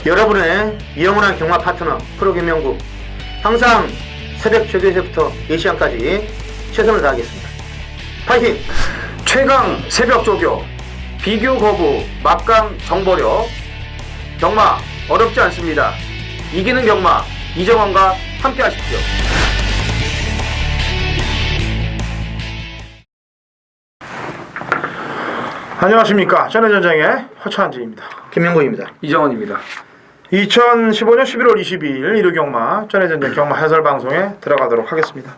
여러분의 영원한 경마 파트너 프로 김명구, 항상 새벽 조교에서부터 4시간까지 최선을 다하겠습니다. 파이팅! 최강 새벽 조교, 비교 거부, 막강 정보력. 경마 어렵지 않습니다. 이기는 경마 이정원과 함께 하십시오. 안녕하십니까. 전해전쟁의 허차한지입니다. 김명구입니다. 이정원입니다. 2015년 11월 22일 일요경마 전해전쟁 경마 해설방송에 들어가도록 하겠습니다.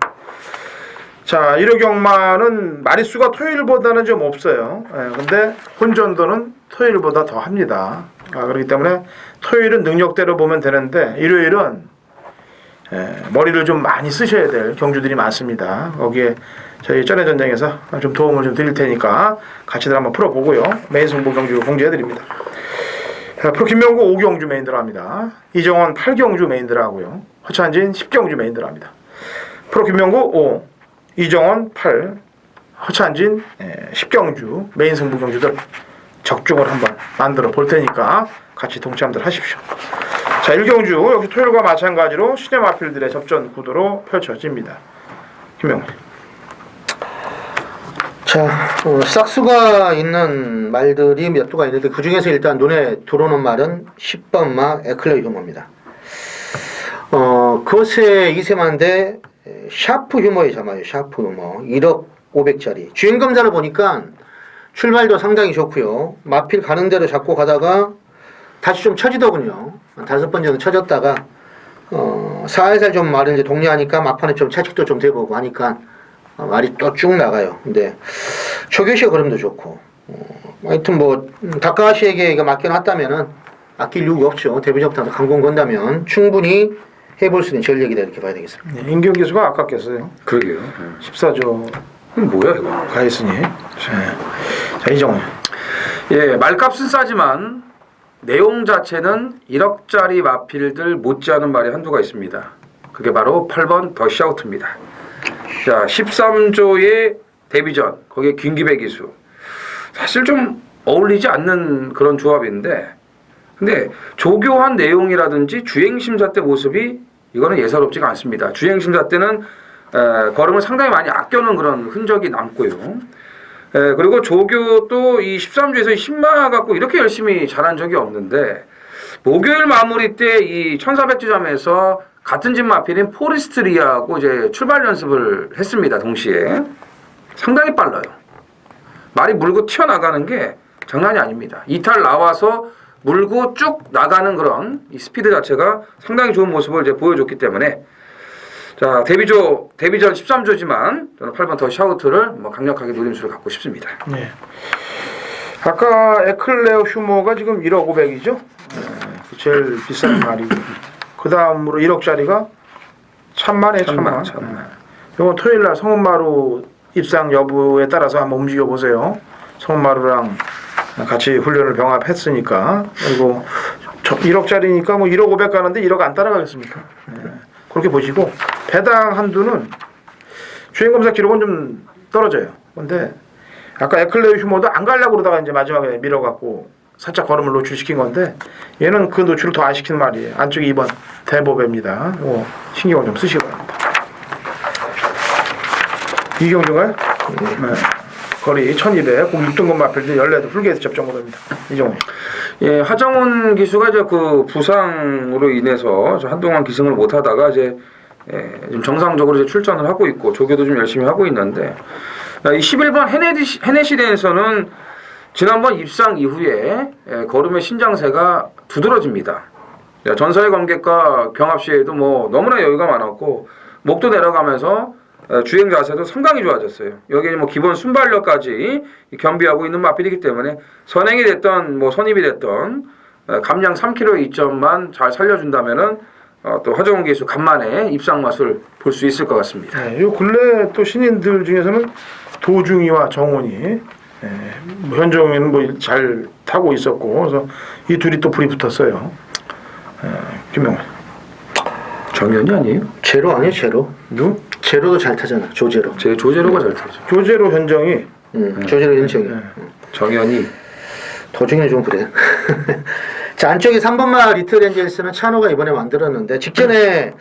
자, 일요경마는 마리수가 토요일보다는 좀 없어요. 근데 혼전도는 토요일보다 더 합니다. 그렇기 때문에 토요일은 능력대로 보면 되는데 일요일은 머리를 좀 많이 쓰셔야 될 경주들이 많습니다. 거기에 저희 전해전쟁에서 좀 도움을 좀 드릴 테니까 같이들 한번 풀어보고요. 메인 승부 경주 공지해드립니다. 프로 김명구 5경주 메인 들어갑니다. 이정원 8경주 메인 들어가고요. 허찬진 10경주 메인 들어갑니다. 프로 김명구 5, 이정원 8, 허찬진 10경주 메인 승부 경주들 적중을 한번 만들어 볼 테니까 같이 동참들 하십시오. 자, 1경주 역시 토요일과 마찬가지로 신의 마필들의 접전 구도로 펼쳐집니다. 김명구. 자, 싹수가 있는 말들이 몇 두가 있는데 그 중에서 일단 눈에 들어오는 말은 10번마 에클레 휴머입니다. 그것의 2세만데 샤프 휴머의 자마예요. 샤프 휴머 1억 500짜리 주행검사를 보니까 출발도 상당히 좋고요. 마필 가는 대로 잡고 가다가 다시 좀 처지더군요. 5번 정도 처졌다가 살살 좀 말을 이제 독려하니까 막판에 좀 채찍도 좀 대보고 하니까 말이 또 쭉 나가요. 근데 초교시의 걸음도 좋고 하여튼 뭐 다카하시에게 이거 맡겨놨다면은 아낄 이유가 없죠. 데뷔전부터 강공 건다면 충분히 해볼 수 있는 전력이다 이렇게 봐야 되겠습니다. 네, 임경기수가 아깝겠어요. 그러게요. 14조 뭐야 이거? 가했으니. 자, 이정원. 예, 말값은 싸지만 내용 자체는 1억짜리 마필들 못지않은 말이 한두가 있습니다. 그게 바로 8번 더 샤우트입니다. 자, 13조의 데뷔전, 거기에 김기배 기수. 사실 좀 어울리지 않는 그런 조합인데, 근데 조교한 내용이라든지 주행심사 때 모습이 이거는 예사롭지가 않습니다. 주행심사 때는 걸음을 상당히 많이 아껴놓은 그런 흔적이 남고요. 그리고 조교도 이 13조에서 10마 갖고 이렇게 열심히 잘한 적이 없는데, 목요일 마무리 때 이 1400주점에서 같은 집 마필인 포리스트리아하고 이제 출발 연습을 했습니다. 동시에. 상당히 빨라요. 말이 물고 튀어나가는 게 장난이 아닙니다. 이탈 나와서 물고 쭉 나가는 그런 이 스피드 자체가 상당히 좋은 모습을 이제 보여줬기 때문에 자, 데뷔전 13조지만 저는 8번 더 샤우트를 뭐 강력하게 노림수를 갖고 싶습니다. 네. 아까 에클레어 휴머가 지금 1억 500이죠? 제일 비싼 말이고. 그 다음으로 1억짜리가 천만에 천만. 이건 토요일날 성은마루 입상 여부에 따라서 한번 움직여 보세요. 성은마루랑 같이 훈련을 병합했으니까. 그리고 1억짜리니까 뭐 1억 500 가는데 1억 안 따라가겠습니까? 그렇게 보시고 배당 한도는 주행검사 기록은 좀 떨어져요. 근데 아까 에클레어 휴머도 안 가려고 그러다가 이제 마지막에 밀어갖고 살짝 걸음을 노출시킨 건데 얘는 그 노출을 더 안 시키는 말이에요. 안쪽이 2번 대보배입니다. 신경을 좀 쓰시기 바랍니다. 이경주가요? 네. 거리 1200, 6등급 마필들 14도 풀게이트 접종 모드입니다. 이정원. 예, 하정훈 기수가 이제 그 부상으로 인해서 한동안 기승을 못 하다가 이제 좀 정상적으로 이제 출전을 하고 있고 조교도 좀 열심히 하고 있는데 이 11번 헤네시대에서는 지난번 입상 이후에 걸음의 신장세가 두드러집니다. 전사의 관객과 병합 시에도 뭐 너무나 여유가 많았고 목도 내려가면서 주행 자세도 상당히 좋아졌어요. 여기에 뭐 기본 순발력까지 겸비하고 있는 마필이기 때문에 선행이 됐던 뭐 선입이 됐던 감량 3kg의 이점만 잘 살려준다면은 또 하정훈 기수 간만에 입상 맛을 볼 수 있을 것 같습니다. 네, 요 근래 또 신인들 중에서는 도중이와 정원이 뭐 현정이는 뭐 잘 타고 있었고 그래서 이 둘이 또 불이 붙었어요. 김명훈. 정연이 아니에요? 제로 아니에요? 제로? 누? 제로도 잘 타잖아. 조제로. 조제로가 잘 타죠. 조제로 현정이. 조제로 현정이. 정연이. 도중에 좀 그래. 자, 안쪽에 3번마 리틀 엔젤스는 찬호가 이번에 만들었는데 직전에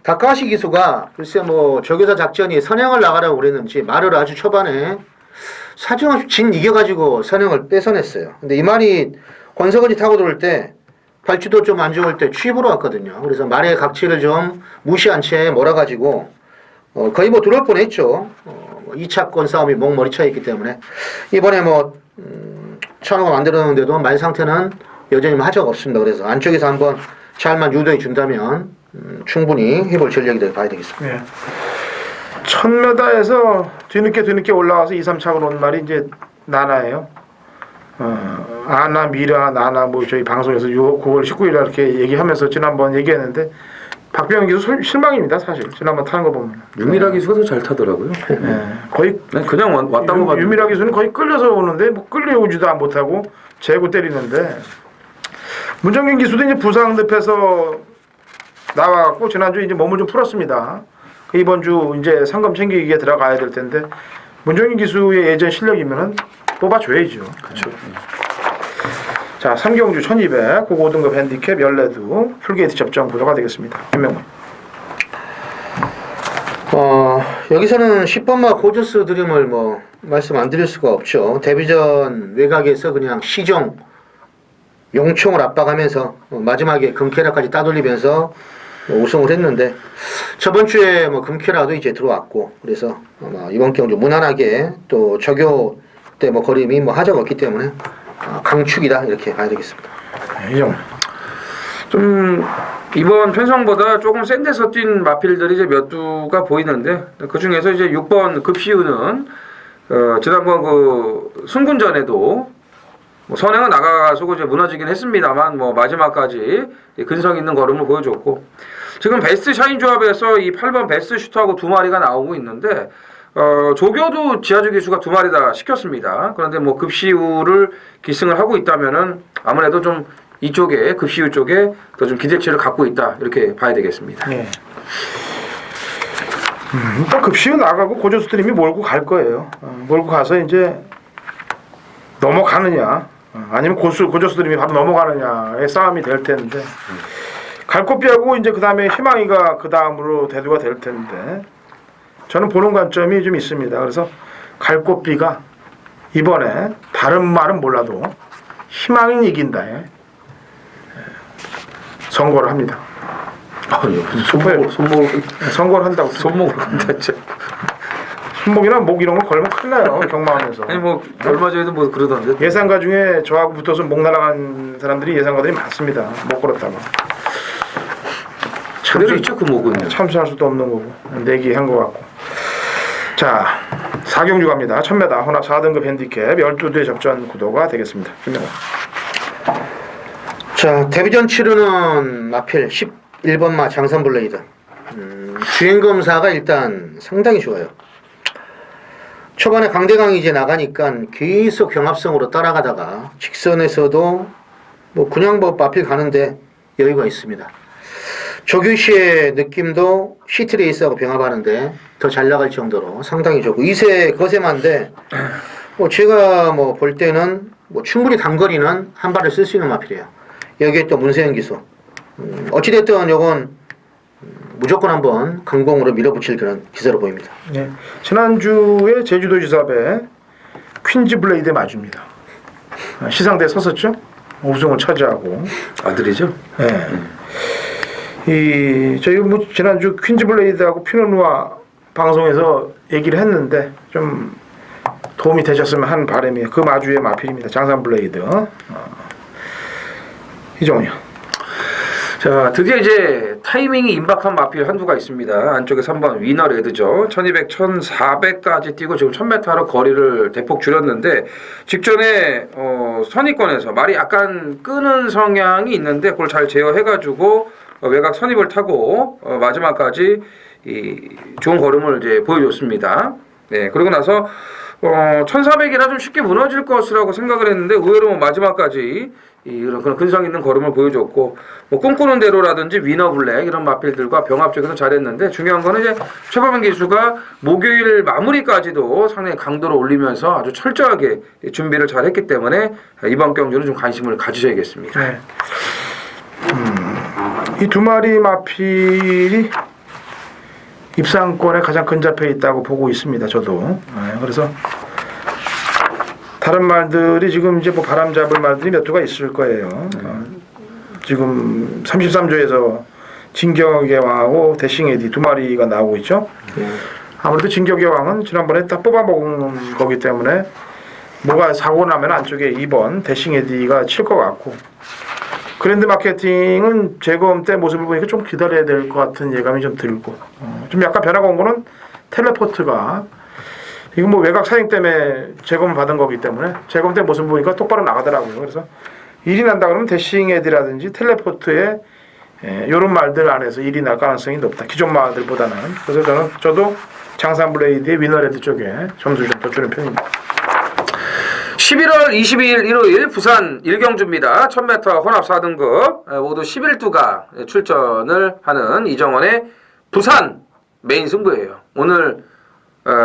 다카시 기수가 글쎄 뭐 저교사 작전이 선행을 나가라고 그랬는지 말을 아주 초반에 사정없이 진 이겨가지고 선행을 뺏어냈어요. 근데 이 말이 권석원이 타고 들어올 때 발주도 좀 안 좋을 때 취입으로 왔거든요. 그래서 말의 각치를 좀 무시한 채 몰아가지고 거의 뭐 들어올 뻔했죠. 2차권 싸움이 목머리 쳐있기 때문에 이번에 뭐 찬호가 만들었는데도 말 상태는 여전히 하자가 없습니다. 그래서 안쪽에서 한번 잘만 유도해 준다면 충분히 해볼 전력이라고 봐야 되겠습니다. 예. 1000m에서 뒤늦게 올라와서 2, 3차로 온 말이 이제 나나예요. 아나, 미라, 나나 뭐 저희 방송에서 9월 19일 날 이렇게 얘기하면서 지난번 얘기했는데 박병현 기수 실망입니다. 사실 지난번 타는 거 보면. 유미라 기수가 더 잘 타더라고요. 예. 거의 그냥 왔다고 봐도 유미라 기수는 거의 끌려서 오는데 뭐 끌려오지도 못하고 재고 때리는데 문정균 기수도 이제 부상 늪에서 나와갖고 지난주 이제 몸을 좀 풀었습니다. 이번 주 이제 상금 챙기기에 들어가야 될 텐데 문정균 기수의 예전 실력이면은 뽑아줘야죠. 그렇죠. 자, 삼경주 1200 고고등급 핸디캡 14두 풀게이트 접종 구도가 되겠습니다. 김명문. 여기서는 10번마 고저스 드림을 뭐 말씀 안 드릴 수가 없죠. 데뷔전 외곽에서 그냥 시종 용총을 압박하면서 마지막에 금캐라까지 따돌리면서 우승을 했는데 저번 주에 뭐 금캐라도 이제 들어왔고 그래서 아마 이번 경주 무난하게 또 저교 때 뭐 거림이 뭐 하자가 없기 때문에 강축이다 이렇게 봐야 되겠습니다. 이정. 좀 이번 편성보다 조금 센 데서 뛴 마필들이 이제 몇 두가 보이는데 그 중에서 이제 6번 급시우는 지난번 그 승군전에도 뭐 선행은 나가서 이제 무너지긴 했습니다만 뭐 마지막까지 근성 있는 걸음을 보여줬고 지금 베스트 샤인 조합에서 이 8번 베스트 슈터하고 두 마리가 나오고 있는데 조교도 지하주 기수가 두 마리 다 시켰습니다. 그런데 뭐 급시우를 기승을 하고 있다면은 아무래도 좀 이쪽에 급시우 쪽에 더 좀 기대치를 갖고 있다 이렇게 봐야 되겠습니다. 네. 일단 급시우 나가고 고저스트림이 몰고 갈 거예요. 몰고 가서 이제 넘어가느냐 아니면 고저스트림이 바로 넘어가느냐의 싸움이 될 텐데 갈코비하고 이제 그 다음에 희망이가 그 다음으로 대두가 될 텐데 저는 보는 관점이 좀 있습니다. 그래서 갈코비가 이번에 다른 말은 몰라도 희망이 이긴다. 선거를 합니다. 선거를 한다고. 손목으로 간다죠. 손목이나 목 이런 거 걸면 큰일 나요. 경마하면서. 아니 뭐 얼마 전에도 뭐 그러던데. 예상가 중에 저하고 붙어서 목 날아간 사람들이 예상가들이 많습니다. 못 걸었다가. 그대로 있죠 그 목은. 참수할 수도 없는 거고 내기한 것 같고. 자 4경주 갑니다. 1000m 혼합 4등급 핸디캡 12두의 접전 구도가 되겠습니다. 김명호. 자, 데뷔전 치르는 마필 11번마 장선블레이드. 주행검사가 일단 상당히 좋아요. 초반에 강대강이 이제 나가니까 계속 경합성으로 따라가다가 직선에서도 뭐 그냥 뭐 마필 가는데 여유가 있습니다. 조규시의 느낌도 시트레이스하고 병합하는데 더 잘 나갈 정도로 상당히 좋고 2세 거세만데 뭐 제가 뭐 볼 때는 뭐 충분히 단거리는 한 발을 쓸 수 있는 마필이에요. 여기에 또 문세영 기수. 어찌됐든 요건 무조건 한번 강공으로 밀어붙일 그런 기세로 보입니다. 네. 지난주에 제주도지사배 퀸즈 블레이드에 맞춥니다. 시상대에 섰었죠. 우승을 차지하고. 아들이죠? 네. 저희 뭐 지난주 퀸즈 블레이드하고 피노누아 방송에서 얘기를 했는데 좀 도움이 되셨으면 하는 바람이 그 마주의 마필입니다. 장산 블레이드. 이정훈이요. 자 드디어 이제 타이밍이 임박한 마필 한두가 있습니다. 안쪽에 3번 위너 레드죠. 1200, 1400까지 뛰고 지금 1000m로 거리를 대폭 줄였는데 직전에 선입권에서 말이 약간 끄는 성향이 있는데 그걸 잘 제어해가지고 외곽 선입을 타고 마지막까지 이 좋은 걸음을 이제 보여줬습니다. 네, 그러고 나서 1400이라 좀 쉽게 무너질 것이라고 생각을 했는데 의외로 뭐 마지막까지 이런 그런 근성 있는 걸음을 보여줬고 뭐 꿈꾸는 대로라든지 위너블랙 이런 마필들과 병합 쪽에서 잘했는데 중요한 거는 이제 최범현 기수가 목요일 마무리까지도 상당히 강도를 올리면서 아주 철저하게 준비를 잘했기 때문에 이번 경주는 좀 관심을 가지셔야겠습니다. 네. 이 두 마리 마필이 입상권에 가장 근접해 있다고 보고 있습니다. 저도. 네, 그래서 다른 말들이 지금 이제 뭐 바람 잡을 말들이 몇 두가 있을 거예요. 지금 33조에서 진격의 왕하고 대싱 에디 두 마리가 나오고 있죠. 아무래도 진격의 왕은 지난번에 딱 뽑아먹은 거기 때문에 뭐가 사고 나면 안쪽에 2번 대싱 에디가 칠 것 같고 그랜드 마케팅은 재검 때 모습을 보니까 좀 기다려야 될 것 같은 예감이 좀 들고 좀 약간 변화가 온 거는 텔레포트가 이건 뭐 외곽 사ing 때문에 재검을 받은 거기 때문에 재검 때 모습을 보니까 똑바로 나가더라고요. 그래서 일이 난다 그러면 대싱 에디라든지 텔레포트에 이런 말들 안에서 일이 날 가능성이 높다. 기존 말들보다는. 그래서 저도 장산 블레이드의 위너레드 쪽에 점수를 좀 더 주는 편입니다. 11월 22일 일요일 부산 일경주입니다. 1000m 혼합 4등급 모두 11두가 출전을 하는 이정원의 부산 메인 승부예요. 오늘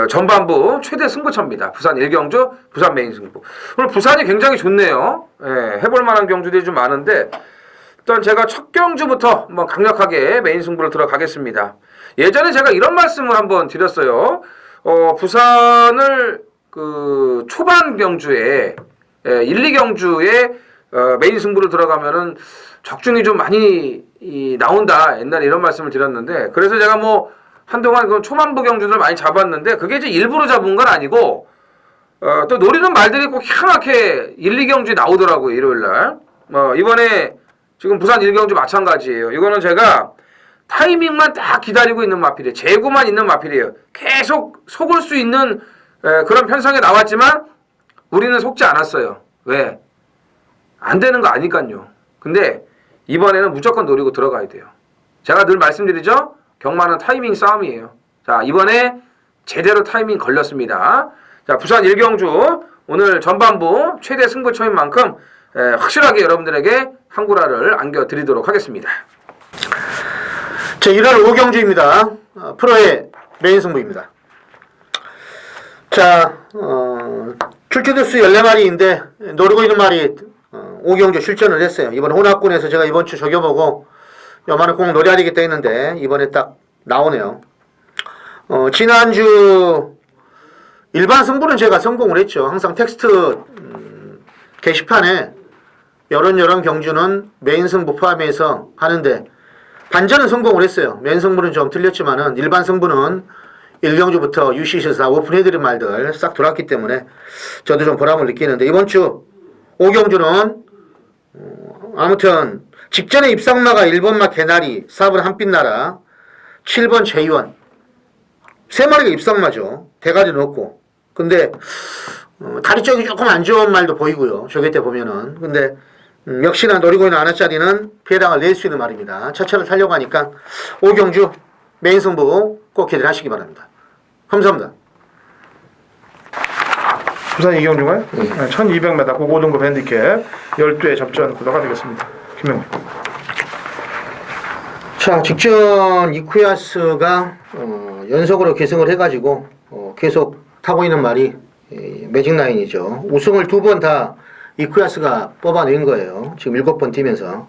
전반부 최대 승부처입니다. 부산 일경주 부산 메인 승부. 오늘 부산이 굉장히 좋네요. 해볼 만한 경주들이 좀 많은데 일단 제가 첫 경주부터 한번 강력하게 메인 승부를 들어가겠습니다. 예전에 제가 이런 말씀을 한번 드렸어요. 부산을 그 초반 경주에 1, 2경주에 메인 승부를 들어가면은 적중이 좀 많이 나온다. 옛날에 이런 말씀을 드렸는데 그래서 제가 뭐 한동안 그 초반부 경주들 많이 잡았는데 그게 이제 일부러 잡은 건 아니고 또 노리는 말들이 꼭 희한하게 1, 2경주에 나오더라고요. 일요일날. 이번에 지금 부산 1경주 마찬가지예요. 이거는 제가 타이밍만 딱 기다리고 있는 마필이에요. 재고만 있는 마필이에요. 계속 속을 수 있는 그런 편성에 나왔지만 우리는 속지 않았어요. 왜? 안 되는 거 아니까요. 근데 이번에는 무조건 노리고 들어가야 돼요. 제가 늘 말씀드리죠. 경마는 타이밍 싸움이에요. 자, 이번에 제대로 타이밍 걸렸습니다. 자, 부산 1경주 오늘 전반부 최대 승부처인 만큼 확실하게 여러분들에게 한구라를 안겨드리도록 하겠습니다. 자, 1월 5경주입니다. 프로의 메인 승부입니다. 자, 출전횟수 14마리인데 노리고 있는 말이 5경주 출전을 했어요. 이번 혼합군에서 제가 이번 주 적여보고 요만한 꼭 노려야 되겠다 했는데 이번에 딱 나오네요. 지난주 일반 승부는 제가 성공을 했죠. 항상 텍스트 게시판에 여런 경주는 메인 승부 포함해서 하는데 반전은 성공을 했어요. 메인 승부는 좀 틀렸지만은 일반 승부는 1경주부터 UCC에서 오픈해드린 말들 싹 돌았기 때문에 저도 좀 보람을 느끼는데 이번 주 5경주는 아무튼 직전에 입상마가 1번마 개나리, 4번 한빛나라, 7번 제이원 3마리가 입상마죠. 대가리 넣고 근데 다리 쪽이 조금 안 좋은 말도 보이고요. 저기 때 보면은 근데 역시나 노리고 있는 하나짜리는 배당을 낼 수 있는 말입니다. 첫 차를 타려고 하니까 5경주 메인 승부 꼭 기대를 하시기 바랍니다. 감사합니다. 부산 2경주가요? 1200m 고고등급 핸디캡 12회 접전 구도가 되겠습니다. 김명훈. 자, 직전 이쿠야스가 연속으로 계승을 해가지고 계속 타고 있는 말이 매직 라인이죠. 우승을 2번 다 이쿠야스가 뽑아낸 거예요. 지금 7번 뛰면서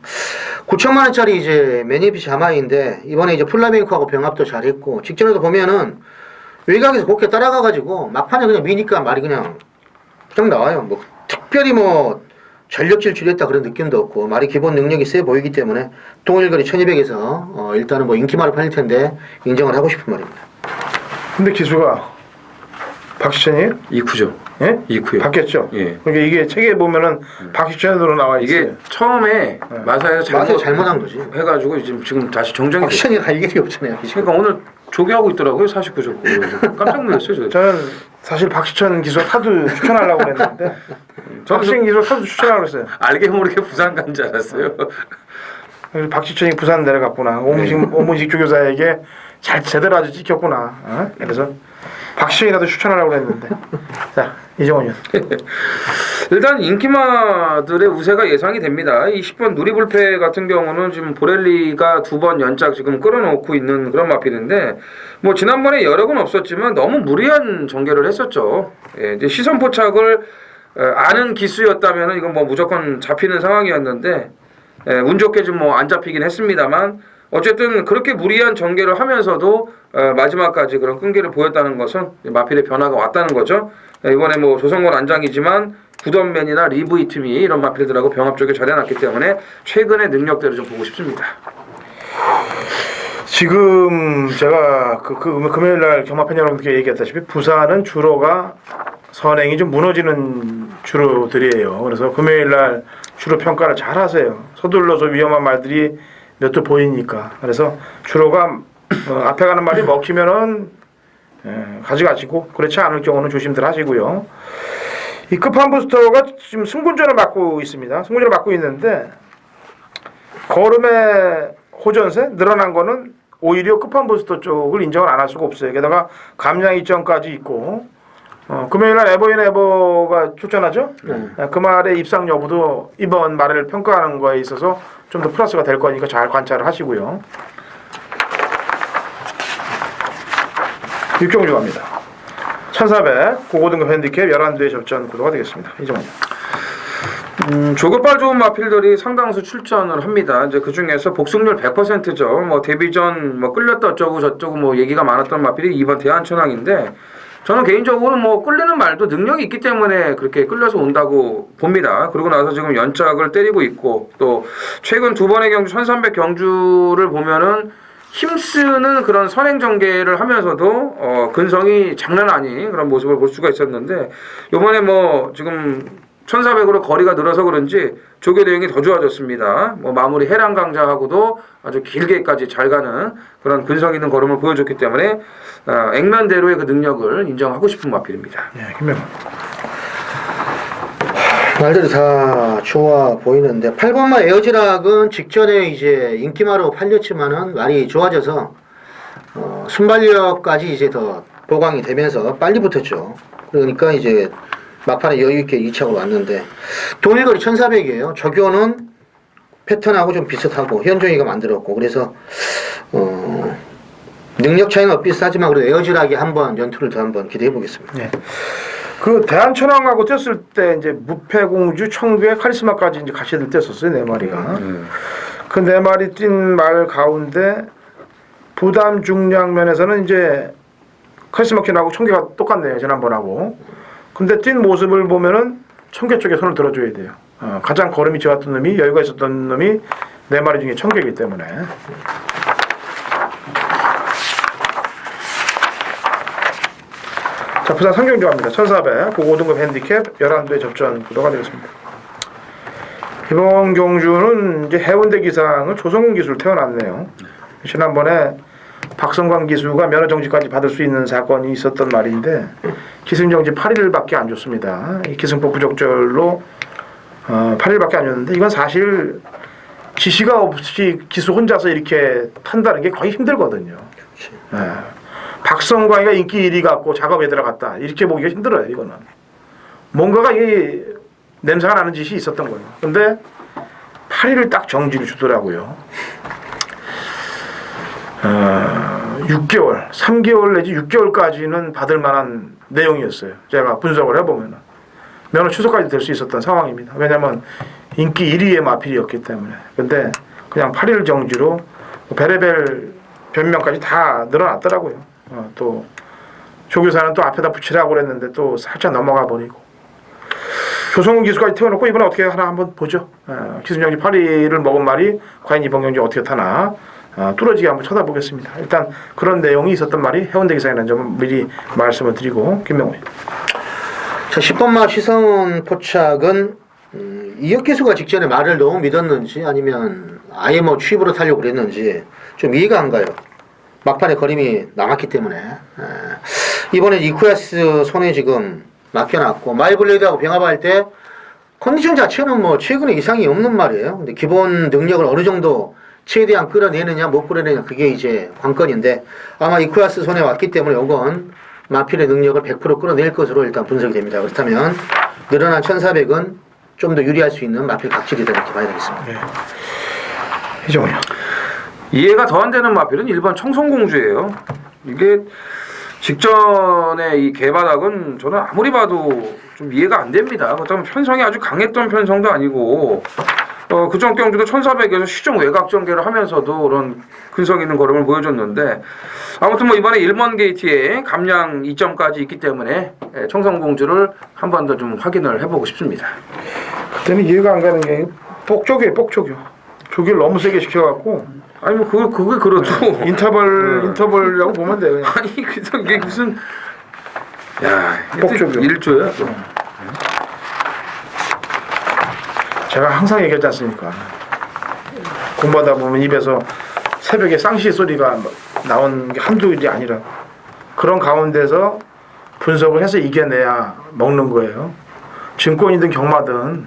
9천만 원짜리 이제 매니피 자마인데 이번에 이제 플라멩코하고 병합도 잘했고 직전에도 보면은 외곽에서 곱게 따라가가지고 막판에 그냥 미니까 말이 그냥 딱 나와요. 뭐 특별히 뭐 전력 질주했다 그런 느낌도 없고 말이 기본 능력이 세 보이기 때문에 동일거리 1200에서 일단은 뭐 인기말을 팔릴 텐데 인정을 하고 싶은 말입니다. 근데 기수가 박시천이에요? 이쿠죠. 예? 이쿠요. 바뀌었죠. 예. 그러니까 이게 책에 보면은 박시천으로 나와 있어요. 이게 처음에 마사에서 잘못한 거지. 해가지고 지금 다시 정정이 됐어요. 박시천이가 갈 일이 없잖아요. 그러니까 오늘 조교하고 있더라고요. 49조. 깜짝 놀랐어요. 저는 사실 박시천 기수 타도 추천하려고 했는데 박시천 기수 타도 추천하려고 했어요. 알게 모르게 부산 간 줄 알았어요. 박시천이 부산 내려갔구나. 오문식 조교사에게 잘 제대로 아주 찍혔구나. 그래서 박시영이라도 추천하라고 했는데. 자, 이정원 의원. 일단 인기마들의 우세가 예상이 됩니다. 이 10번 누리불패 같은 경우는 지금 보렐리가 2번 연짝 지금 끌어놓고 있는 그런 마필인데 뭐 지난번에 여력은 없었지만 너무 무리한 전개를 했었죠. 예, 이제 시선 포착을 아는 기수였다면 이건 뭐 무조건 잡히는 상황이었는데 예, 운 좋게 좀 뭐 안 잡히긴 했습니다만 어쨌든 그렇게 무리한 전개를 하면서도 마지막까지 그런 끈기를 보였다는 것은 마필의 변화가 왔다는 거죠. 이번에 뭐 조성권 안장이지만 구던맨이나 리브이 팀이 이런 마필들하고 병합 쪽에 잘해놨기 때문에 최근의 능력대로 좀 보고 싶습니다. 지금 제가 금요일날 경마팬 여러분들께 얘기했다시피 부산은 주로가 선행이 좀 무너지는 주로들이에요. 그래서 금요일날 주로 평가를 잘 하세요. 서둘러서 위험한 말들이 몇 도 보이니까. 그래서 주로가 앞에 가는 말이 먹히면은 가져가시고 그렇지 않을 경우는 조심들 하시고요. 이 끝판 부스터가 지금 승군전을 맡고 있습니다. 승군전을 맡고 있는데 거름의 호전세 늘어난 거는 오히려 끝판 부스터 쪽을 인정을 안 할 수가 없어요. 게다가 감량 이점까지 있고 금요일날 에버가 출전하죠. 그 말의 입상 여부도 이번 말을 평가하는 거에 있어서 좀 더 플러스가 될 거니까 잘 관찰을 하시고요. 육경주 갑니다. 1400 고고등급 핸디캡 11두의 접전 구도가 되겠습니다. 이정원. 조급발 좋은 마필들이 상당수 출전을 합니다. 이제 그 중에서 복승률 100%죠. 뭐 데뷔전 뭐 끌렸다 어쩌고 저쩌고 뭐 얘기가 많았던 마필이 이번 대한천왕인데 저는 개인적으로 뭐 끌리는 말도 능력이 있기 때문에 그렇게 끌려서 온다고 봅니다. 그러고 나서 지금 연짝을 때리고 있고 또 최근 2번의 경주 1300 경주를 보면은 힘쓰는 그런 선행 전개를 하면서도 근성이 장난 아닌 그런 모습을 볼 수가 있었는데 요번에 뭐 지금 1400으로 거리가 늘어서 그런지 조교 대응이 더 좋아졌습니다. 뭐 마무리 해랑 강자하고도 아주 길게까지 잘 가는 그런 근성 있는 걸음을 보여줬기 때문에 액면대로의 그 능력을 인정하고 싶은 마필입니다. 네, 김명훈. 말들이 다 좋아 보이는데 8번마 에어지락은 직전에 이제 인기마로 팔렸지만은 많이 좋아져서 순발력까지 이제 더 보강이 되면서 빨리 붙었죠. 그러니까 이제 막판에 여유있게 2착으로 왔는데 동일거리 1400이에요. 조교는 패턴하고 좀 비슷하고 현종이가 만들었고 그래서 능력 차이는 비슷하지만 그래도 에어지락이 한번 연투를 더 한번 기대해 보겠습니다. 네. 그 대한천왕하고 뛰었을 때 이제 무패공주, 청규의 카리스마까지 이제 같이 뛰었었어요. 네 마리가. 그 네 마리 뛴 말 가운데 부담 중량 면에서는 이제 카리스마 퀸하고 청규가 똑같네요. 지난번하고. 근데 뛴 모습을 보면은 청계 쪽에 손을 들어줘야 돼요. 가장 걸음이 좋았던 놈이 여유가 있었던 놈이 네 마리 중에 청계이기 때문에. 자, 부산 상경주 갑니다. 1400 고고등급 핸디캡 11두의 접전 구도가 되겠습니다. 이번 경주는 이제 해운대 기상은 조성근 기수를 태어났네요. 지난번에 박성광 기수가 면허 정지까지 받을 수 있는 사건이 있었던 말인데 기승 정지 8일밖에 안 줬습니다. 이 기승법 부적절로 8일밖에 안 줬는데 이건 사실 지시가 없이 기수 혼자서 이렇게 탄다는 게 거의 힘들거든요. 박성광이가 인기 1위 갖고 작업에 들어갔다 이렇게 보기가 힘들어요. 이거는 뭔가가 이 냄새가 나는 짓이 있었던 거예요. 근데 8일을 딱 정지를 주더라고요. 6개월, 3개월 내지 6개월까지는 받을 만한 내용이었어요. 제가 분석을 해보면 면허 취소까지 될 수 있었던 상황입니다. 왜냐하면 인기 1위의 마필이었기 때문에. 근데 그냥 8일 정지로 베레벨 변명까지 다 늘어났더라고요. 또 조교사는 또 앞에다 붙이라고 그랬는데 또 살짝 넘어가 버리고 조성훈 기수까지 태워놓고 이번에 어떻게 하나 한번 보죠. 기승정지 8위를 먹은 말이 과연 이번 경기 어떻게 타나 뚫어지게 한번 쳐다보겠습니다. 일단 그런 내용이 있었던 말이 해운대 기상이라는 점을 미리 말씀을 드리고 김명호. 자, 10번마 시선 포착은 이혁 기수가 직전에 말을 너무 믿었는지 아니면 아예 뭐 취입으로 타려고 그랬는지 좀 이해가 안 가요. 막판에 거림이 남았기 때문에 이번에 이쿠야스 손에 지금 맡겨놨고 마이블레이드하고 병합할 때 컨디션 자체는 뭐 최근에 이상이 없는 말이에요. 근데 기본 능력을 어느 정도 최대한 끌어내느냐 못 끌어내느냐 그게 이제 관건인데 아마 이쿠야스 손에 왔기 때문에 이건 마필의 능력을 100% 끌어낼 것으로 일단 분석이 됩니다. 그렇다면 늘어난 1400은 좀 더 유리할 수 있는 마필 각질이다 이렇게 봐야 되겠습니다. 네. 이정훈이요. 이해가 더 안 되는 마필은 1번 청송공주예요. 이게 직전에 이 개바닥은 저는 아무리 봐도 좀 이해가 안 됩니다. 그렇다면 편성이 아주 강했던 편성도 아니고 그전 경주도 1400에서 시중 외곽 전개를 하면서도 그런 근성 있는 걸음을 보여줬는데 아무튼 뭐 이번에 1번 게이트에 감량 2점까지 있기 때문에 청송공주를 한 번 더 좀 확인을 해보고 싶습니다. 그때는 이해가 안 가는 게 복조기예요, 복조기. 조기를 너무 세게 시켜갖고 아니 뭐 그게 그렇죠. 인터벌이라고 보면 돼요. 그냥. 아니 그게 무슨 야 복조교. 1조야. 제가 항상 얘기하지 않습니까? 공부하다 보면 입에서 새벽에 쌍시 소리가 나온 게 한두 일이 아니라 그런 가운데서 분석을 해서 이겨내야 먹는 거예요. 증권이든 경마든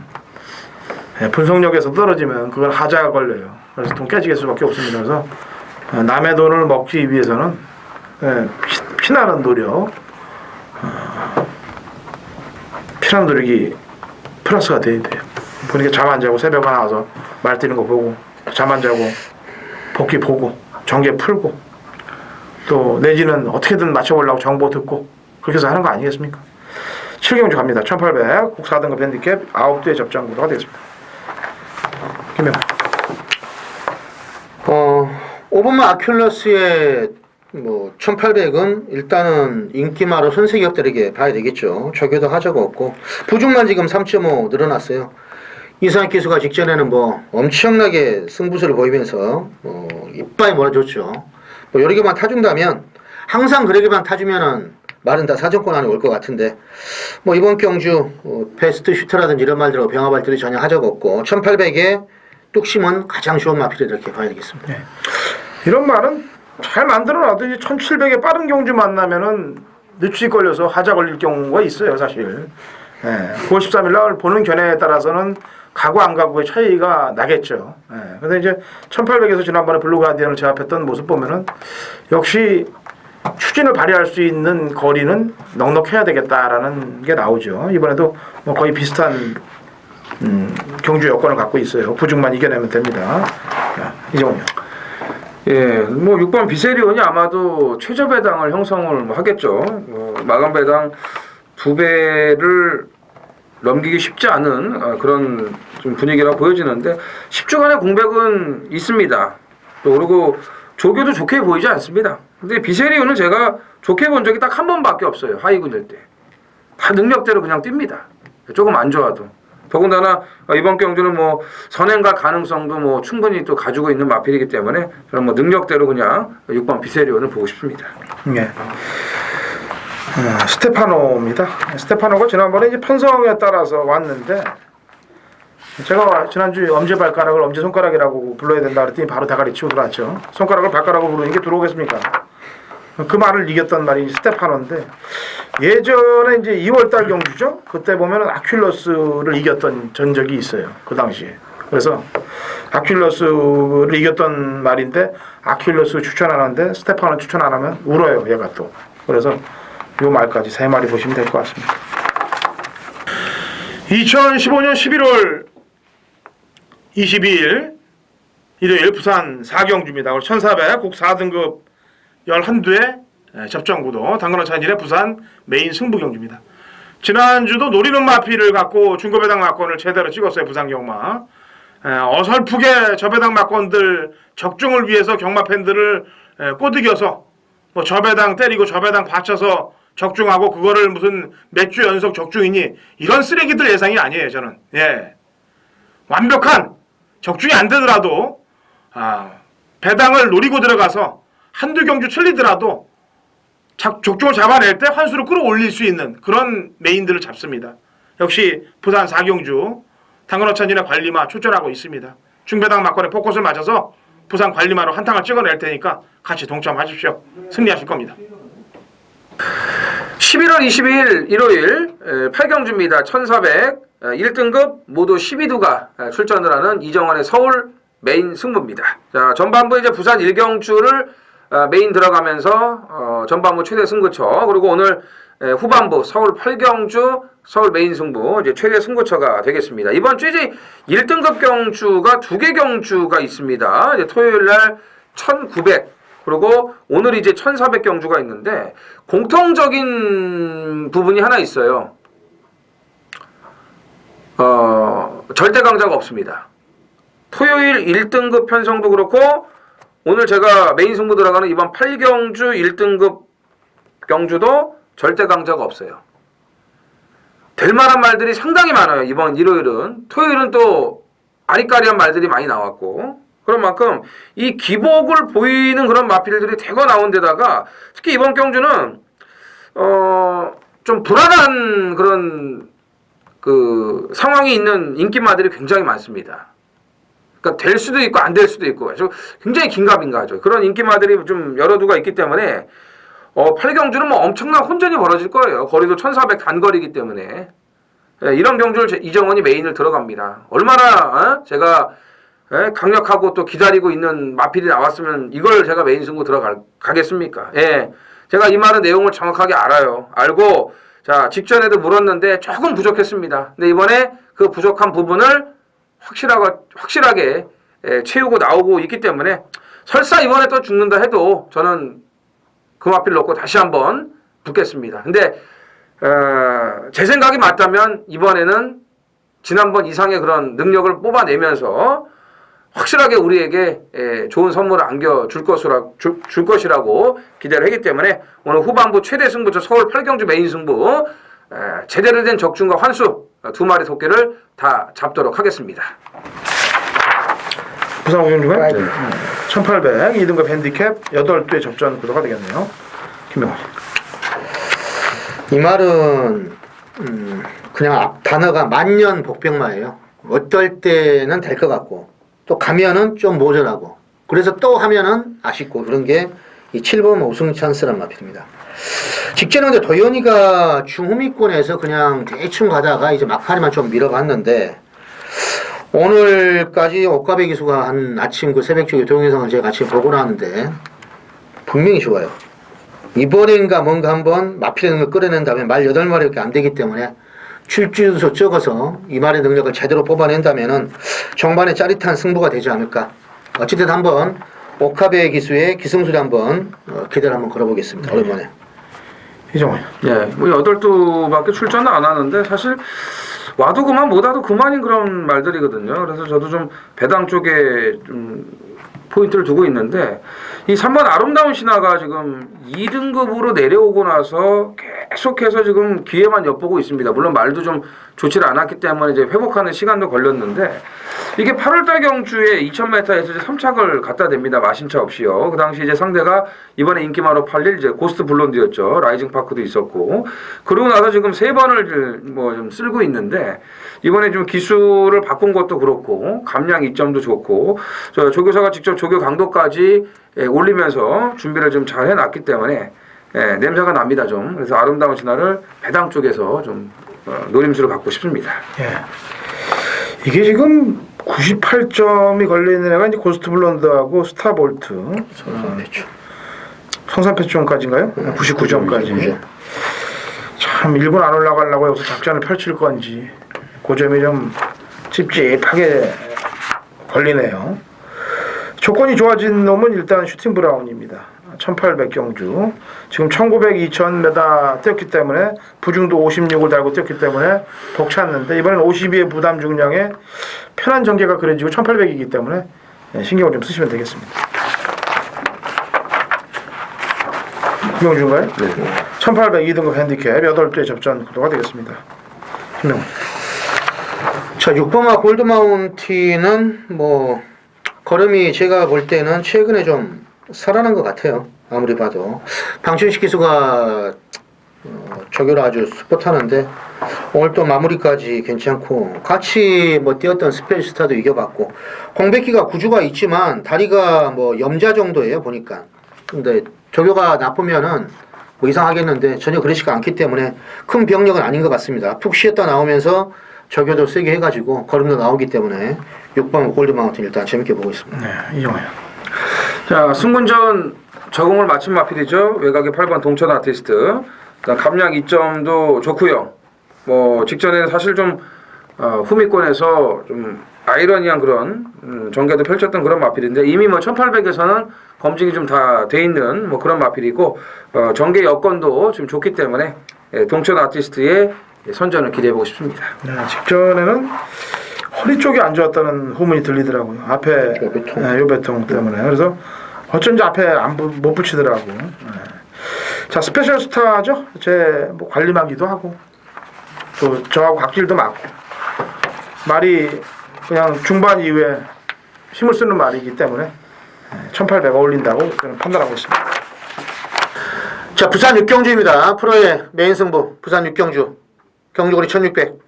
분석력에서 떨어지면 그건 하자가 걸려요. 그래서 돈 깨지게 수밖에 없습니다. 그래서 남의 돈을 먹기 위해서는 피나는 노력, 피나는 노력이 플러스가 돼야 돼요. 보니까 잠 안 자고 새벽에 나와서 말 뛰는 거 보고 잠 안 자고 복귀 보고 전개 풀고 또 내지는 어떻게든 맞춰보려고 정보 듣고 그렇게 해서 하는 거 아니겠습니까? 7경주 갑니다. 1800 국 4등급 핸디캡 9대의 접전구도가 되겠습니다. 김영. 5번마 아큘러스의 뭐 1800은 일단은 인기마로 손세기업들에게 봐야 되겠죠. 저교도 하자가 없고 부중만 지금 3.5 늘어났어요. 이상희 기수가 직전에는 뭐 엄청나게 승부수를 보이면서 이빨이 몰아줬죠. 뭐 여러 개만 타준다면 항상 그렇게만 타주면은 말은 다 사정권 안에 올 것 같은데 뭐 이번 경주 베스트 슈터라든지 이런 말들하고 병합할들이 전혀 하자가 없고 1800에 뚝심은 가장 좋은 마필이 이렇게 봐야 되겠습니다. 네. 이런 말은 잘 만들어놔도 이제 1700에 빠른 경주 만나면은 늦추기 걸려서 하자 걸릴 경우가 있어요, 사실. 네. 9월 13일 날 보는 견해에 따라서는 가고 안 가고의 차이가 나겠죠. 네. 근데 이제 1800에서 지난번에 블루 가디언을 제압했던 모습 보면은 역시 추진을 발휘할 수 있는 거리는 넉넉해야 되겠다라는 게 나오죠. 이번에도 뭐 거의 비슷한 경주 여건을 갖고 있어요. 부중만 이겨내면 됩니다. 이정훈이요. 예, 뭐 6번 비세리온이 아마도 최저 배당을 형성을 하겠죠. 마감 배당 2배를 넘기기 쉽지 않은 그런 좀 분위기라고 보여지는데 10주간의 공백은 있습니다. 또 그리고 조교도 좋게 보이지 않습니다. 근데 비세리온은 제가 좋게 본 적이 딱 한 번밖에 없어요. 하이군일 때. 다 능력대로 그냥 뜁니다. 조금 안 좋아도. 더군다나 이번 경주는 뭐 선행갈 가능성도 뭐 충분히 또 가지고 있는 마필이기 때문에 저는 뭐 능력대로 그냥 6번 비세리온을 보고 싶습니다. 네. 스테파노입니다. 스테파노가 지난번에 이제 편성에 따라서 왔는데 제가 지난주에 엄지발가락을 엄지손가락이라고 불러야 된다 그랬더니 바로 대가리 치고 들어왔죠. 손가락을 발가락으로 부르는 게 들어오겠습니까? 그 말을 이겼던 말이 스테파노인데 예전에 이제 2월달 경주죠. 그때 보면은 아큘러스를 이겼던 전적이 있어요. 그 당시에. 그래서 아큘러스를 이겼던 말인데 아큘러스 추천 안 하는데 스테파노 추천 안 하면 울어요. 얘가 또. 그래서 요 말까지 세 마리 보시면 될 것 같습니다. 2015년 11월 22일 일요일 부산 4경주입니다. 1400 국 4등급 11대 접전구도 당근원 찬일의 부산 메인 승부 경주입니다. 지난주도 노리는 마피를 갖고 중고배당 막권을 제대로 찍었어요. 부산 경마. 어설프게 저배당 막권들 적중을 위해서 경마 팬들을 꼬드겨서 뭐 저배당 때리고 저배당 받쳐서 적중하고 그거를 무슨 몇 주 연속 적중이니 이런 쓰레기들 예상이 아니에요. 저는. 예. 완벽한 적중이 안 되더라도 배당을 노리고 들어가서 한두 경주 틀리더라도 적중을 잡아낼 때 환수를 끌어올릴 수 있는 그런 메인들을 잡습니다. 역시 부산 4경주 당근어찬진의 관리마 출전하고 있습니다. 중배당 막권에 포커스를 맞춰서 부산 관리마로 한탕을 찍어낼 테니까 같이 동참하십시오. 승리하실 겁니다. 11월 22일 일요일 8경주입니다. 1400 1등급 모두 12두가 출전을 하는 이정환의 서울 메인 승부입니다. 자, 전반부 이제 부산 1경주를 메인 들어가면서 전반부 최대 승부처 그리고 오늘 후반부 서울 8경주 서울 메인 승부 이제 최대 승부처가 되겠습니다. 이번 주 이제 1등급 경주가 2개 경주가 있습니다. 이제 토요일 날 1900 그리고 오늘 이제 1400 경주가 있는데 공통적인 부분이 하나 있어요. 절대 강자가 없습니다. 토요일 1등급 편성도 그렇고 오늘 제가 메인 승부 들어가는 이번 8경주 1등급 경주도 절대 강자가 없어요. 될 만한 말들이 상당히 많아요. 이번 일요일은. 토요일은 또 아리까리한 말들이 많이 나왔고 그런 만큼 이 기복을 보이는 그런 마필들이 대거 나온 데다가 특히 이번 경주는 좀 불안한 그런 그 상황이 있는 인기마들이 굉장히 많습니다. 그러니까 될 수도 있고 안 될 수도 있고 굉장히 긴가민가하죠. 그런 인기마들이 좀 여러 두가 있기 때문에 8경주는 뭐 엄청난 혼전이 벌어질 거예요. 거리도 1400 단거리이기 때문에 이런 경주를 이정원이 메인을 들어갑니다. 얼마나 제가 강력하고 또 기다리고 있는 마필이 나왔으면 이걸 제가 메인 승부 들어가겠습니까? 예, 제가 이 말은 내용을 정확하게 알아요. 알고 자 직전에도 물었는데 조금 부족했습니다. 근데 이번에 그 부족한 부분을 확실하게 채우고 나오고 있기 때문에 설사 이번에 또 죽는다 해도 저는 그 마필 놓고 다시 한번 붙겠습니다. 근데 제 생각이 맞다면 이번에는 지난번 이상의 그런 능력을 뽑아내면서 확실하게 우리에게 좋은 선물을 안겨줄 것이라고 기대를 하기 때문에 오늘 후반부 최대 승부처 서울 8경주 메인 승부 제대로 된 적중과 환수 2마리 토끼를 다 잡도록 하겠습니다. 부산 오경주가 1800 2등급 핸디캡 8대 접전 구도가 되겠네요. 김명환. 이 말은 그냥 단어가 만년 복병마예요. 어떨 때는 될 것 같고 또 가면은 좀 모자라고 그래서 또 하면은 아쉽고 그런 게 이 7번 우승 찬스란 마필입니다. 직전에 근데 도현이가 중후미권에서 그냥 대충 가다가 이제 막판에만 좀 밀어봤는데 오늘까지 옷가베 기수가 한 아침 그 새벽 쪽에 동영상을 제가 같이 보고 나왔는데 분명히 좋아요. 이번엔가 뭔가 한번 마필의 능력을 끌어낸 다음에 말 8마리밖에 안 되기 때문에 출주소 적어서 이 말의 능력을 제대로 뽑아낸다면은 종반에 짜릿한 승부가 되지 않을까. 어쨌든 한번 오카베 기수의 기승술에 한번 기대를 한번 걸어보겠습니다. 오랜만에. 이정원. 예, 뭐 8두밖에 출전은 안 하는데 사실 와도 그만 못 와도 그만인 그런 말들이거든요. 그래서 저도 좀 배당 쪽에 좀 포인트를 두고 있는데 이 3번 아름다운 신화가 지금 2등급으로 내려오고 나서 계속해서 지금 기회만 엿보고 있습니다. 물론 말도 좀 좋지를 않았기 때문에 이제 회복하는 시간도 걸렸는데 이게 8월달 경주에 2000m에서 이제 3착을 갖다 댑니다. 마신차 없이요. 그 당시 이제 상대가 이번에 인기마로 팔릴 이제 고스트 블론드였죠. 라이징 파크도 있었고 그러고 나서 지금 3번을 뭐 좀 쓸고 있는데 이번에 좀 기수를 바꾼 것도 그렇고 감량 이점도 좋고 저 조교사가 직접 조교 강도까지 올리면서 준비를 좀 잘 해놨기 때문에 냄새가 납니다 좀. 그래서 아름다운 신화를 배당 쪽에서 좀 노림수를 갖고 싶습니다. 예. 이게 지금 98점이 걸려있는 애가 이제 고스트 블론드하고 스타볼트 성산패충까지인가요? 99점까지. 참 1군 안 올라가려고 여기서 작전을 펼칠 건지 그 점이 좀 찝찝하게 걸리네요. 조건이 좋아진 놈은 일단 슈팅 브라운입니다. 1800 경주 지금 1900, 2000m 뛰었기 때문에 부중도 56을 달고 뛰었기 때문에 벅찼는데 이번엔 52의 부담 중량에 편한 전개가 그려지고 1800이기 때문에 신경을 좀 쓰시면 되겠습니다. 김용준가요? 네. 1800 2등급 핸디캡 8대 접전 구도가 되겠습니다. 김명훈. 자, 6번마 골드마운틴은 뭐 걸음이 제가 볼 때는 최근에 좀 살아난 것 같아요. 아무리 봐도 방춘식 기수가 조교를 아주 스포트하는데 오늘 또 마무리까지 괜찮고 같이 뭐 뛰었던 스페이스타도 이겨봤고 홍백기가 구주가 있지만 다리가 뭐 염자 정도예요 보니까. 근데 조교가 나쁘면은 뭐 이상하겠는데 전혀 그렇지가 않기 때문에 큰 병력은 아닌 것 같습니다. 푹 쉬었다 나오면서 조교도 세게 해가지고 걸음도 나오기 때문에 6번 골드마운틴 일단 재밌게 보고 있습니다. 네, 이정아요. 자, 승문전 적응을 마친 마필이죠. 외곽의 8번 동천 아티스트. 그다음 감량 2점도 좋고요. 뭐 직전에는 사실 좀 후미권에서 좀 아이러니한 그런 전개도 펼쳤던 그런 마필인데 이미 뭐 1800에서는 검증이 좀 다 돼 있는 뭐 그런 마필이고 전개 여건도 좀 좋기 때문에 동천 아티스트의 선전을 기대해 보고 싶습니다. 네, 직전에는 허리 쪽이 안 좋았다는 후문이 들리더라고요. 앞에 요배통. 네, 요배통 때문에. 그래서 어쩐지 앞에 못 붙이더라고. 네. 자, 스페셜 스타죠. 제 뭐 관리마기도 하고 또 저하고 각질도 맞고 말이 그냥 중반 이후에 힘을 쓰는 말이기 때문에 1800 어울린다고 저는 판단하고 있습니다. 자, 부산 육경주입니다. 프로의 메인 승부 부산 육경주 경주거리 1600.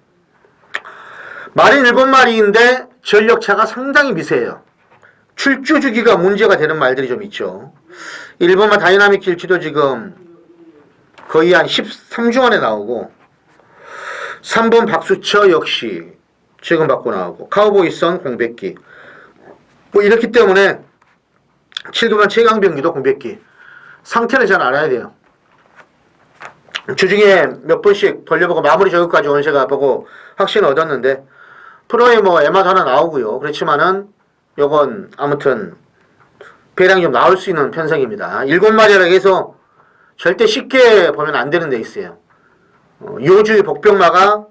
말이 7마리인데 전력차가 상당히 미세해요. 출주 주기가 문제가 되는 말들이 좀 있죠. 1번마 다이나믹 길치도 지금 거의 한 13주 안에 나오고 3번 박수처 역시 지금 받고 나오고 카우보이선 공백기 뭐 이렇기 때문에 7번 최강병기도 공백기 상태를 잘 알아야 돼요. 주중에 몇 번씩 돌려보고 마무리 저격까지 원세가 보고 확신을 얻었는데 프로에 뭐 에마도 하나 나오고요. 그렇지만은 요건 아무튼 배량이 좀 나올 수 있는 편성입니다. 7마리라 해서 절대 쉽게 보면 안 되는 데 있어요. 요주의 복병마가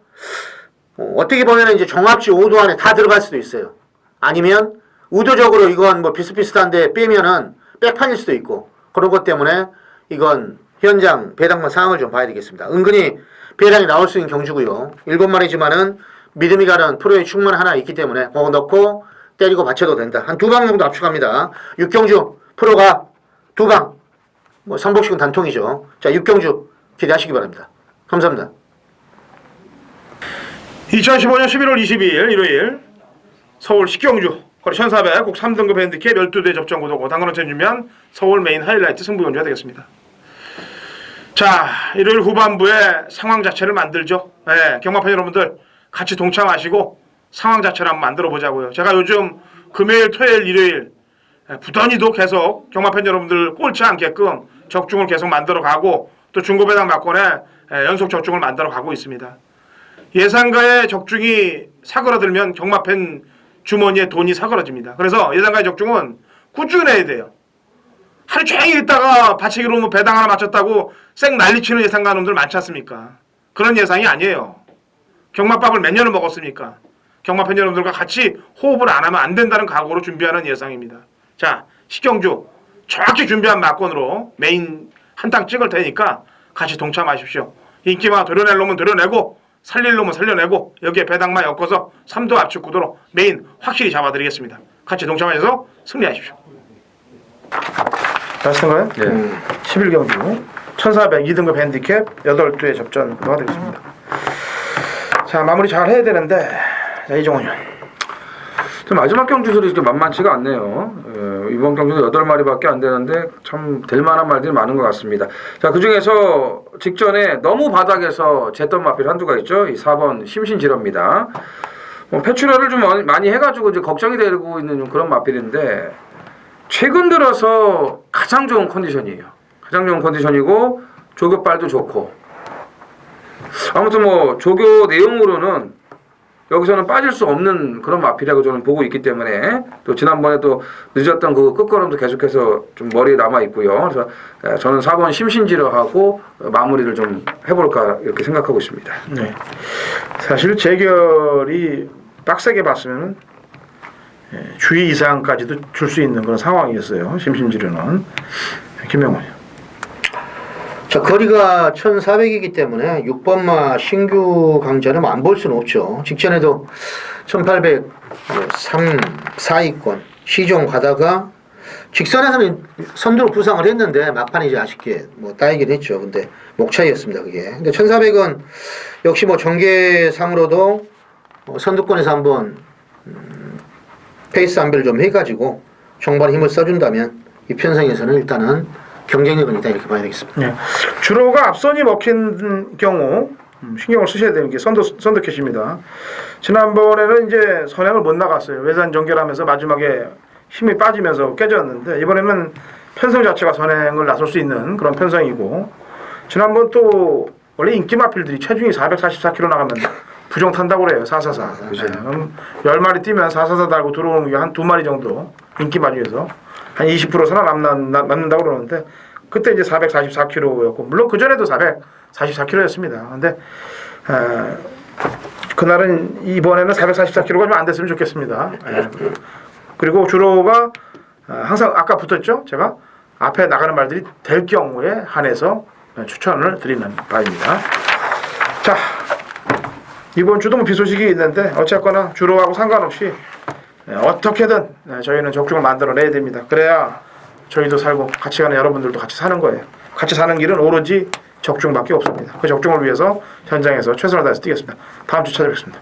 어떻게 보면 이제 종합지 5도 안에 다 들어갈 수도 있어요. 아니면 의도적으로 이건 뭐 비슷비슷한데 빼면은 백판일 수도 있고 그런 것 때문에 이건 현장 배당만 상황을 좀 봐야 되겠습니다. 은근히 배당이 나올 수 있는 경주고요. 7마리지만은 믿음이 가는 프로의 충만 하나 있기 때문에 그거 넣고 때리고 받쳐도 된다. 한 2방 정도 압축합니다. 육경주 프로가 2방 뭐 상복식은 단통이죠. 자, 육경주 기대하시기 바랍니다. 감사합니다. 2015년 11월 22일 일요일 서울 식경주 거리 1400 국 3등급 핸디캡 12대 접전 구도고 당근원체 준비한 서울 메인 하이라이트 승부 경주가 되겠습니다. 자, 일요일 후반부에 상황 자체를 만들죠. 네, 경마팬 여러분들 같이 동참하시고 상황 자체를 한번 만들어 보자고요. 제가 요즘 금요일, 토요일, 일요일 부단히도 계속 경마팬 여러분들 꼴찌 않게끔 적중을 계속 만들어 가고 또 중고배당 막권에 연속 적중을 만들어 가고 있습니다. 예상가의 적중이 사그라들면 경마팬 주머니에 돈이 사그라집니다. 그래서 예상가의 적중은 꾸준히 해야 돼요. 하루 종일 있다가 받치기로 뭐 배당 하나 맞췄다고 쌩 난리치는 예상가 놈들 많지 않습니까? 그런 예상이 아니에요. 경마밥을 몇 년을 먹었습니까? 경마팬 여러분들과 같이 호흡을 안 하면 안 된다는 각오로 준비하는 예상입니다. 자, 식경주 정확히 준비한 막건으로 메인 한 땅 찍을 테니까 같이 동참하십시오. 인기마 도려낼 놈은 도려내고 살릴 놈은 살려내고 여기에 배당만 엮어서 3도 압축 구도로 메인 확실히 잡아드리겠습니다. 같이 동참하셔서 승리하십시오. 다시인가요? 네. 11경주 1400 2등급 핸디캡 8두의 접전 구도가 되겠습니다. 자, 마무리 잘 해야 되는데 자, 이종원 의원. 마지막 경주들이 이렇게 만만치가 않네요. 이번 경주도 8마리밖에 안 되는데 참 될 만한 말들이 많은 것 같습니다. 자, 그 중에서 직전에 너무 바닥에서 쟀던 마필 한두가 있죠. 이 4번 심신지럽니다. 패출혈을 좀 많이 해가지고 이제 걱정이 되고 있는 그런 마필인데 최근 들어서 가장 좋은 컨디션이에요. 가장 좋은 컨디션이고 조교빨도 좋고 아무튼 뭐 조교 내용으로는 여기서는 빠질 수 없는 그런 마필이라고 저는 보고 있기 때문에 또 지난번에 또 늦었던 그 끝걸음도 계속해서 좀 머리에 남아 있고요. 그래서 저는 4번 심신지러하고 마무리를 좀 해볼까 이렇게 생각하고 있습니다. 네. 사실 재결이 빡세게 봤으면 주의 이상까지도 줄 수 있는 그런 상황이었어요. 심신지르는 김명훈. 자, 거리가 1400이기 때문에 6번마 신규 강자는 안 볼 수는 없죠. 직전에도 1800 3, 4위권 시종 가다가 직선에서는 선두로 부상을 했는데 막판에 이제 아쉽게 뭐 따이긴 했죠. 근데 목차이였습니다, 그게. 근데 1400은 역시 뭐 전개상으로도 선두권에서 한번 페이스 안배를 좀 해가지고 종반에 힘을 써준다면 이 편성에서는 일단은 경쟁력은 있다 이렇게 봐야 되겠습니다. 네. 주로가 앞선이 먹힌 경우 신경을 쓰셔야 되는 게 선두캐시입니다. 지난번에는 이제 선행을 못 나갔어요. 외산 전결하면서 마지막에 힘이 빠지면서 깨졌는데 이번에는 편성 자체가 선행을 나설 수 있는 그런 편성이고 지난번 또 원래 인기 마필들이 체중이 444kg 나가면 부정 탄다고 그래요. 444. 그죠. 10마리 뛰면 444 달고 들어오는 게 한 2마리 정도 인기 마 중에서 한 20% 살아남는다고 그러는데 그때 이제 444kg였고 물론 그 전에도 444kg였습니다. 근데 그날은 이번에는 444kg가 좀 안 됐으면 좋겠습니다. 그리고 주로가 항상 아까 붙었죠. 제가 앞에 나가는 말들이 될 경우에 한해서 추천을 드리는 바입니다. 자, 이번 주도 뭐 비 소식이 있는데 어쨌거나 주로하고 상관없이 어떻게든 저희는 적중을 만들어내야 됩니다. 그래야 저희도 살고 같이 가는 여러분들도 같이 사는 거예요. 같이 사는 길은 오로지 적중밖에 없습니다. 그 적중을 위해서 현장에서 최선을 다해서 뛰겠습니다. 다음 주 찾아뵙겠습니다.